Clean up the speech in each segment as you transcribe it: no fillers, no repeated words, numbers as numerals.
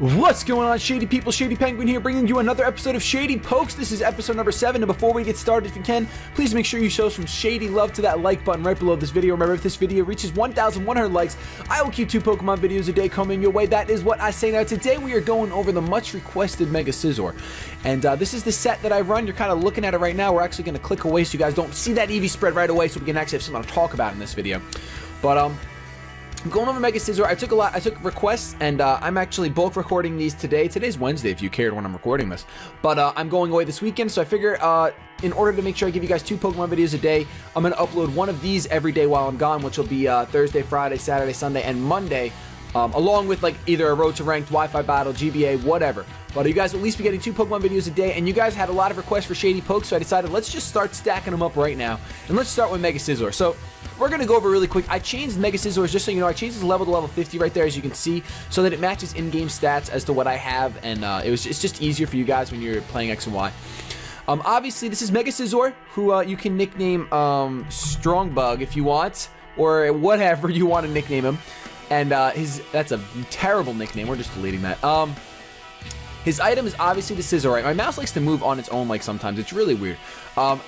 What's going on, Shady people? ShadyPenguinn here, bringing you another episode of Shady Pokes. This is episode number 7, and before we get started, if you can, please make sure you show some shady love to that like button right below this video. Remember, if this video reaches 1,100 likes, I will keep 2 Pokemon videos a day coming your way. That is what I say. Now, today we are going over the much-requested Mega-Scizor, and this is the set that I run. You're kind of looking at it right now. We're actually going to click away so you guys don't see that EV spread right away, so we can actually have something to talk about in this video. But, I'm going over Mega-Scizor. I took requests, and I'm actually bulk recording these today. Today's Wednesday, if you cared when I'm recording this. But I'm going away this weekend, so I figure in order to make sure I give you guys 2 Pokemon videos a day, I'm going to upload one of these every day while I'm gone, which will be Thursday, Friday, Saturday, Sunday, and Monday, along with like either a Road to Ranked, Wi-Fi Battle, GBA, whatever. But you guys will at least be getting 2 Pokemon videos a day, and you guys had a lot of requests for Shady Pokes, so I decided let's just start stacking them up right now, and let's start with Mega-Scizor. So we're going to go over really quick. I changed Mega-Scizor, just so you know, I changed his level to level 50 right there, as you can see, so that it matches in-game stats as to what I have, and it's just easier for you guys when you're playing X and Y. Obviously, this is Mega-Scizor, who you can nickname Strongbug if you want, or whatever you want to nickname him. And that's a terrible nickname. We're just deleting that. His item is obviously the Scizorite. My mouse likes to move on its own, like sometimes. It's really weird.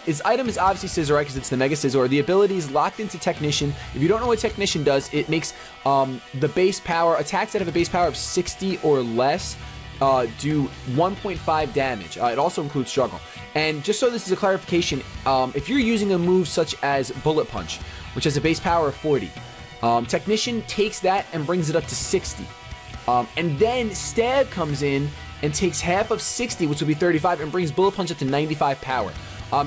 His item is obviously Scizorite because it's the Mega-Scizor. The ability is locked into Technician. If you don't know what Technician does, it makes the base power, attacks that have a base power of 60 or less, do 1.5 damage. It also includes Struggle. And just so this is a clarification, if you're using a move such as Bullet Punch, which has a base power of 40, Technician takes that and brings it up to 60. And then Stab comes in and takes half of 60, which will be 35, and brings Bullet Punch up to 95 power.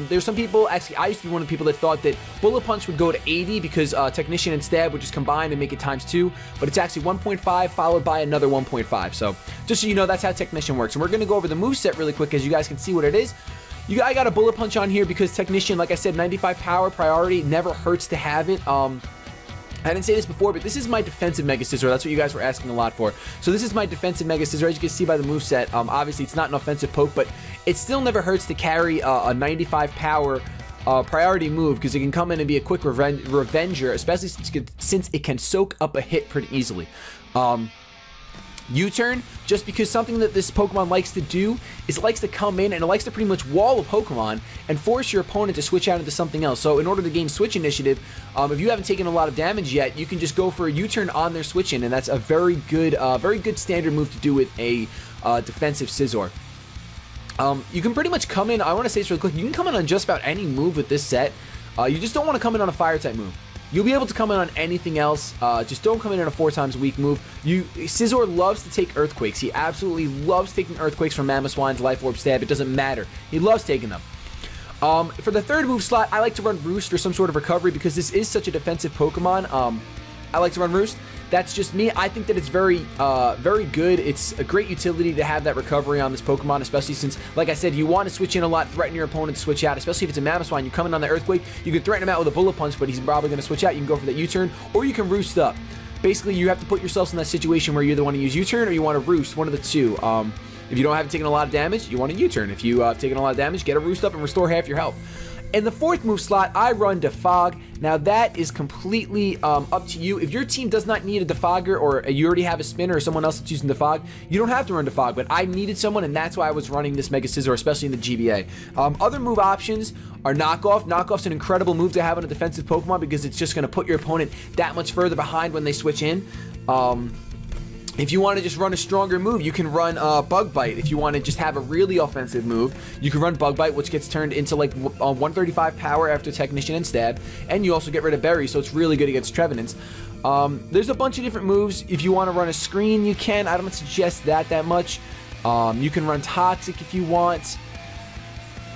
There's some people, actually, I used to be one of the people that thought that Bullet Punch would go to 80 because Technician and Stab would just combine and make it times 2, but it's actually 1.5 followed by another 1.5. So just so you know, that's how Technician works. And we're going to go over the moveset really quick as you guys can see what it is. I got a Bullet Punch on here because Technician, like I said, 95 power priority, never hurts to have it. I didn't say this before, but this is my defensive Mega-Scizor. That's what you guys were asking a lot for. So this is my defensive Mega-Scizor. As you can see by the moveset, obviously it's not an offensive poke, but it still never hurts to carry a 95 power priority move because it can come in and be a quick revenger, especially since it can soak up a hit pretty easily. U-turn, just because something that this Pokemon likes to do is it likes to come in and it likes to pretty much wall a Pokemon and force your opponent to switch out into something else. So in order to gain switch initiative, if you haven't taken a lot of damage yet, you can just go for a U-turn on their switch in, and that's a very good standard move to do with a defensive Scizor. You can pretty much come in, I want to say this really quick, you can come in on just about any move with this set. You just don't want to come in on a fire type move. You'll be able to come in on anything else, just don't come in on a 4 times a week move. Scizor loves to take Earthquakes. He absolutely loves taking Earthquakes from Mamoswine's Life Orb Stab. It doesn't matter. He loves taking them. For the 3rd move slot, I like to run Roost for some sort of recovery because this is such a defensive Pokemon. I like to run Roost. That's just me. I think that it's very good. It's a great utility to have that recovery on this Pokemon, especially since, like I said, you want to switch in a lot, threaten your opponent to switch out, especially if it's a Mamoswine. You come in on the Earthquake, you can threaten him out with a Bullet Punch, but he's probably going to switch out. You can go for that U-turn, or you can Roost up. Basically, you have to put yourselves in that situation where you either want to use U-turn or you want to Roost, one of the two. If you don't have taken a lot of damage, you want to U-turn. If you have taken a lot of damage, get a Roost up and restore half your health. In the 4th move slot, I run Defog. Now that is completely up to you. If your team does not need a Defogger, or you already have a Spinner or someone else that's using Defog, you don't have to run Defog, but I needed someone, and that's why I was running this Mega-Scizor, especially in the GBA. Other move options are Knockoff. Knockoff's an incredible move to have on a defensive Pokemon because it's just going to put your opponent that much further behind when they switch in. If you want to just run a stronger move, you can run Bug Bite. If you want to just have a really offensive move, you can run Bug Bite, which gets turned into like 135 power after Technician and Stab, and you also get rid of Berry, so it's really good against Trevenants. There's a bunch of different moves. If you want to run a Screen, you can. I don't suggest that much. You can run Toxic if you want.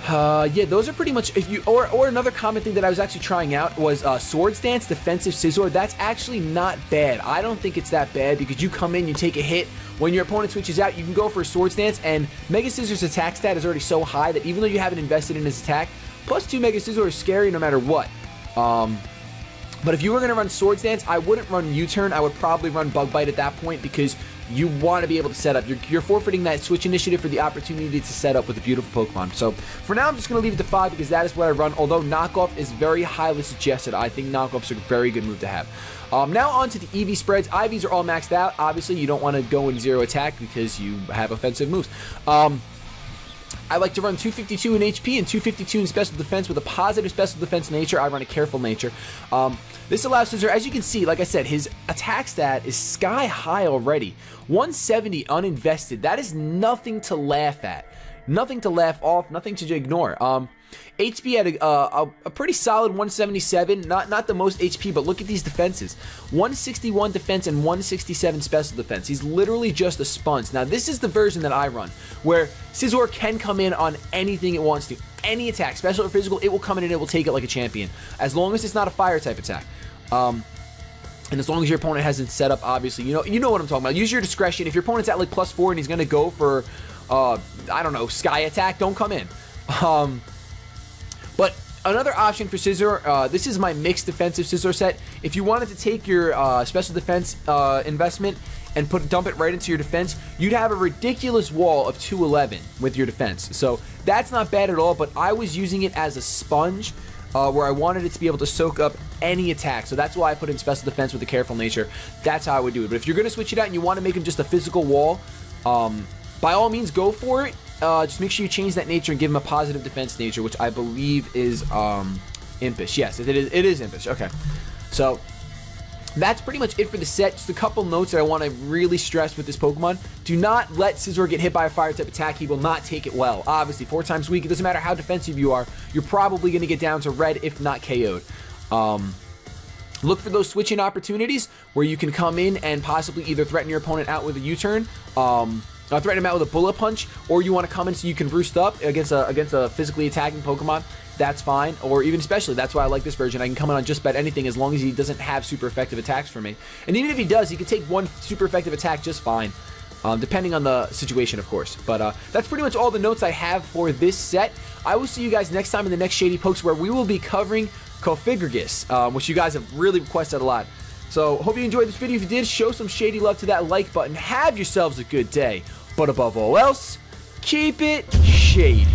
Yeah, those are pretty much, if you, or another common thing that I was actually trying out was Swords Dance, defensive Scizor. That's actually not bad. I don't think it's that bad because you come in, you take a hit. When your opponent switches out, you can go for a Swords Dance, and Mega-Scizor's attack stat is already so high that even though you haven't invested in his attack, +2 Mega-Scizor is scary no matter what. But if you were going to run Swords Dance, I wouldn't run U-turn. I would probably run Bug Bite at that point because you want to be able to set up. You're forfeiting that switch initiative for the opportunity to set up with a beautiful Pokemon. So for now, I'm just going to leave it to 5 because that is what I run, although knockoff is very highly suggested. I think knockoffs are a very good move to have. Now on to the EV spreads. IVs are all maxed out. Obviously, you don't want to go in 0 attack because you have offensive moves. I like to run 252 in HP and 252 in special defense with a positive special defense nature. I run a careful nature. This allows Scizor, as you can see, like I said, his attack stat is sky high already. 170 uninvested. That is nothing to laugh at. Nothing to laugh off, nothing to ignore. HP at a pretty solid 177, not the most HP, but look at these defenses. 161 defense and 167 special defense. He's literally just a sponge. Now, this is the version that I run, where Scizor can come in on anything it wants to. Any attack, special or physical, it will come in and it will take it like a champion, as long as it's not a fire type attack. And as long as your opponent hasn't set up, obviously, you know what I'm talking about. Use your discretion. If your opponent's at like +4 and he's going to go for, I don't know, sky attack, don't come in. But another option for Scizor, this is my mixed defensive Scizor set. If you wanted to take your special defense investment and dump it right into your defense, you'd have a ridiculous wall of 211 with your defense. So that's not bad at all, but I was using it as a sponge where I wanted it to be able to soak up any attack. So that's why I put in special defense with a careful nature. That's how I would do it. But if you're going to switch it out and you want to make him just a physical wall, by all means, go for it. Just make sure you change that nature and give him a positive defense nature, which I believe is Impish. Yes, it is Impish. Okay. So that's pretty much it for the set. Just a couple notes that I want to really stress with this Pokemon. Do not let Scizor get hit by a fire type attack. He will not take it well. Obviously, 4 times weak. It doesn't matter how defensive you are. You're probably going to get down to red, if not KO'd. Look for those switching opportunities where you can come in and possibly either threaten your opponent out with a U-turn, threaten him out with a bullet punch, or you want to come in so you can roost up against a physically attacking Pokemon. That's fine, or even especially, that's why I like this version. I can come in on just about anything as long as he doesn't have super effective attacks for me. And even if he does, he can take one super effective attack just fine, depending on the situation, of course. But that's pretty much all the notes I have for this set. I will see you guys next time in the next Shady Pokes, where we will be covering Cofigurgus, which you guys have really requested a lot. So, hope you enjoyed this video. If you did, show some shady love to that like button. Have yourselves a good day. But above all else, keep it shady.